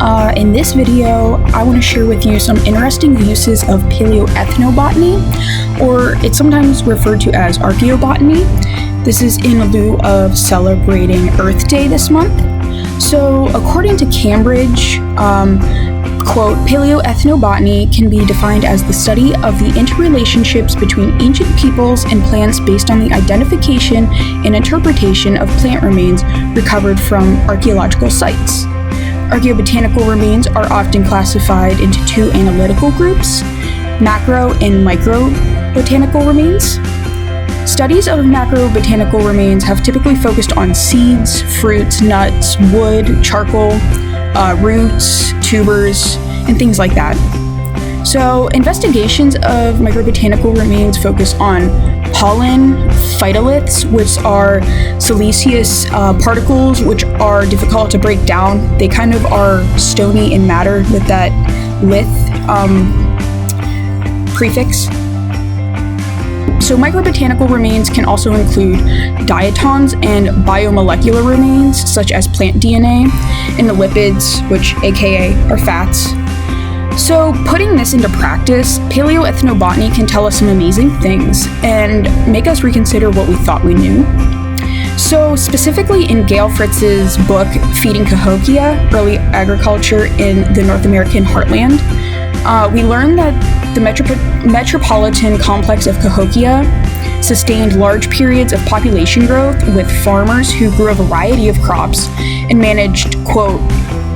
In this video, I want to share with you some interesting uses of paleoethnobotany, or it's sometimes referred to as archaeobotany. This is in lieu of celebrating Earth Day this month. So, according to Cambridge, quote, paleoethnobotany can be defined as the study of the interrelationships between ancient peoples and plants based on the identification and interpretation of plant remains recovered from archaeological sites. Archaeobotanical remains are often classified into two analytical groups, macro and micro botanical remains. Studies of macrobotanical remains have typically focused on seeds, fruits, nuts, wood, charcoal, roots, tubers, and things like that. So, investigations of microbotanical remains focus on pollen, phytoliths, which are siliceous particles which are difficult to break down. They kind of are stony in matter with that lith prefix. So microbotanical remains can also include diatoms and biomolecular remains, such as plant DNA, and the lipids, which aka are fats. So putting this into practice, paleoethnobotany can tell us some amazing things and make us reconsider what we thought we knew. So specifically in Gail Fritz's book, Feeding Cahokia, Early Agriculture in the North American Heartland, we learned that the metropolitan complex of Cahokia sustained large periods of population growth with farmers who grew a variety of crops and managed, quote,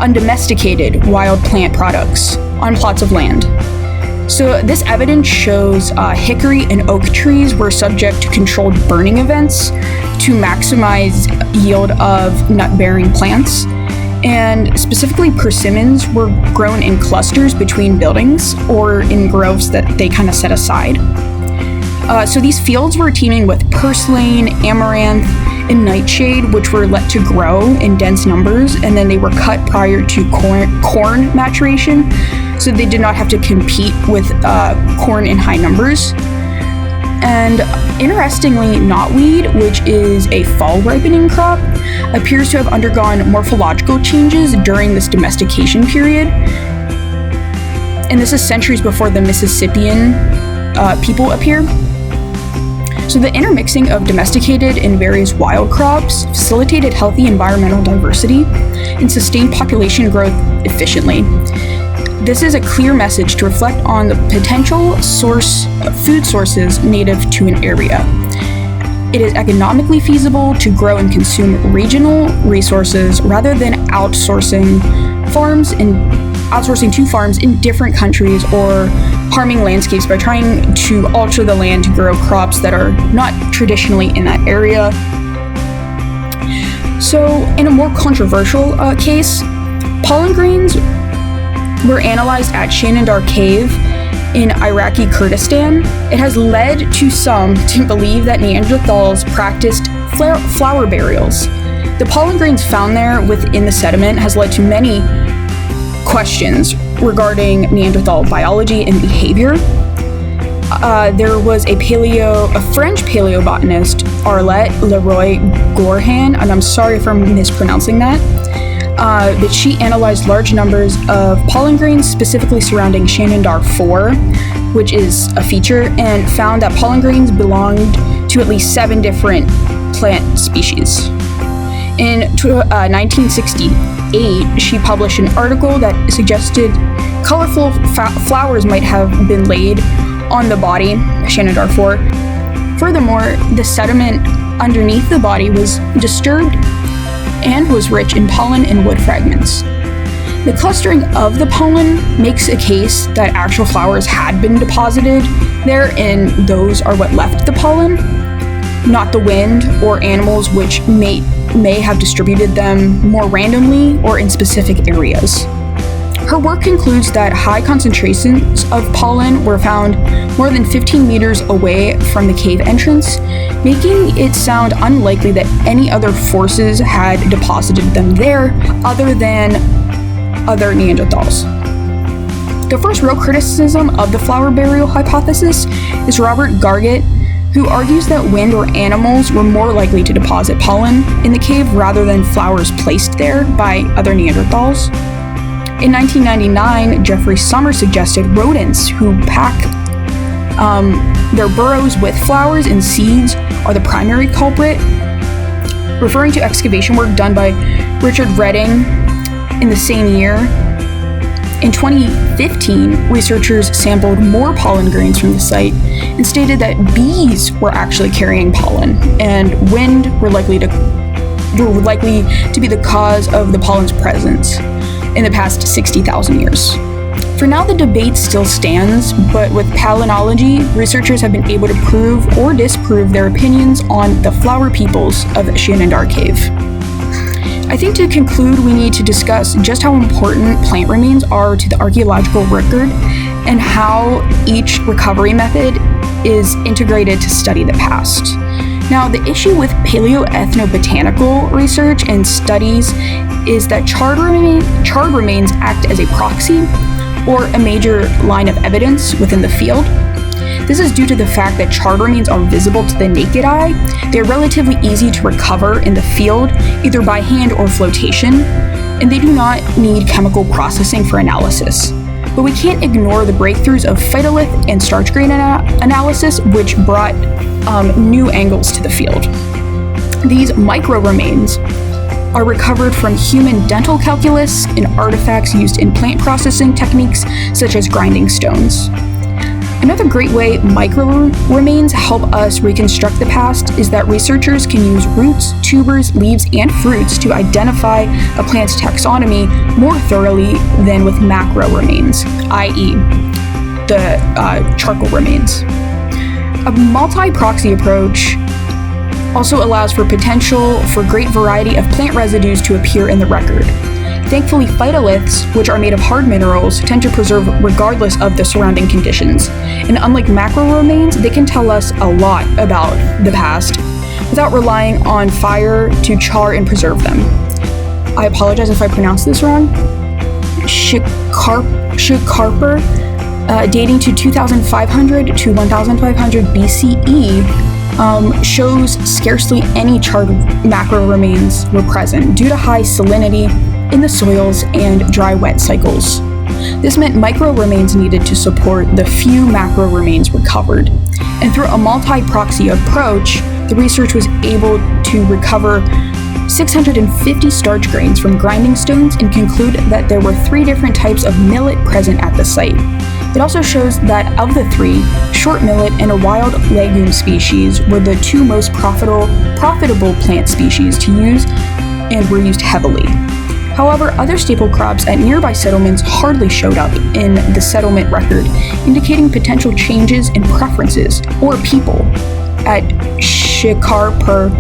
undomesticated wild plant products on plots of land. So this evidence shows hickory and oak trees were subject to controlled burning events to maximize yield of nut-bearing plants. And specifically persimmons were grown in clusters between buildings or in groves that they kind of set aside. So these fields were teeming with purslane, amaranth, and nightshade, which were let to grow in dense numbers, and then they were cut prior to corn maturation, so they did not have to compete with corn in high numbers. And interestingly, knotweed, which is a fall ripening crop, appears to have undergone morphological changes during this domestication period. And this is centuries before the Mississippian people appear. So the intermixing of domesticated and various wild crops facilitated healthy environmental diversity and sustained population growth efficiently. This is a clear message to reflect on the potential food sources native to an area. It is economically feasible to grow and consume regional resources rather than outsourcing to farms in different countries or harming landscapes by trying to alter the land to grow crops that are not traditionally in that area. So, in a more controversial case, pollen grains were analyzed at Shanidar Cave in Iraqi Kurdistan. It has led to some to believe that Neanderthals practiced flower burials. The pollen grains found there within the sediment has led to many questions regarding Neanderthal biology and behavior. There was a French paleobotanist, Arlette Leroy-Gourhan, and I'm sorry if I'm mispronouncing that, but she analyzed large numbers of pollen grains specifically surrounding Shanidar 4, which is a feature, and found that pollen grains belonged to at least 7 different plant species. In 1968, she published an article that suggested colorful flowers might have been laid on the body, Shanidar 4. Furthermore, the sediment underneath the body was disturbed and was rich in pollen and wood fragments. The clustering of the pollen makes a case that actual flowers had been deposited there, and those are what left the pollen, not the wind or animals which may have distributed them more randomly or in specific areas. Her work concludes that high concentrations of pollen were found more than 15 meters away from the cave entrance, making it sound unlikely that any other forces had deposited them there other than other Neanderthals. The first real criticism of the flower burial hypothesis is Robert Gargett, who argues that wind or animals were more likely to deposit pollen in the cave rather than flowers placed there by other Neanderthals. In 1999, Jeffrey Summer suggested rodents who pack their burrows with flowers and seeds are the primary culprit, referring to excavation work done by Richard Redding in the same year. In 2015, researchers sampled more pollen grains from the site and stated that bees were actually carrying pollen, and wind were likely to be the cause of the pollen's presence in the past 60,000 years. For now, the debate still stands, but with palynology, researchers have been able to prove or disprove their opinions on the flower peoples of Shenandoah Cave. I think to conclude, we need to discuss just how important plant remains are to the archaeological record and how each recovery method is integrated to study the past. Now, the issue with paleoethnobotanical research and studies is that charred remains act as a proxy or a major line of evidence within the field. This is due to the fact that charred remains are visible to the naked eye. They're relatively easy to recover in the field, either by hand or flotation, and they do not need chemical processing for analysis. But we can't ignore the breakthroughs of phytolith and starch grain analysis, which brought new angles to the field. These micro remains are recovered from human dental calculus and artifacts used in plant processing techniques such as grinding stones. Another great way micro remains help us reconstruct the past is that researchers can use roots, tubers, leaves, and fruits to identify a plant's taxonomy more thoroughly than with macro remains, i.e. the charcoal remains. A multi-proxy approach also allows for potential for great variety of plant residues to appear in the record. Thankfully, phytoliths, which are made of hard minerals, tend to preserve regardless of the surrounding conditions. And unlike macro remains, they can tell us a lot about the past without relying on fire to char and preserve them. I apologize if I pronounced this wrong. Shikarper, dating to 2500 to 1500 BCE, shows scarcely any charred macro remains were present due to high salinity in the soils and dry wet cycles. This meant micro remains needed to support the few macro remains recovered. And through a multi-proxy approach, the research was able to recover 650 starch grains from grinding stones and conclude that there were 3 different types of millet present at the site. It also shows that of the 3, short millet and a wild legume species were the 2 most profitable plant species to use and were used heavily. However, other staple crops at nearby settlements hardly showed up in the settlement record, indicating potential changes in preferences or people at Shikarper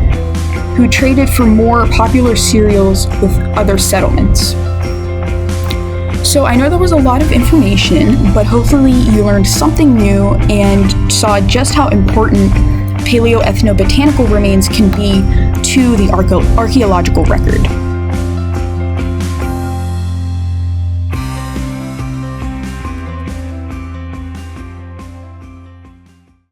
who traded for more popular cereals with other settlements. So I know there was a lot of information, but hopefully you learned something new and saw just how important paleoethnobotanical remains can be to the archaeological record.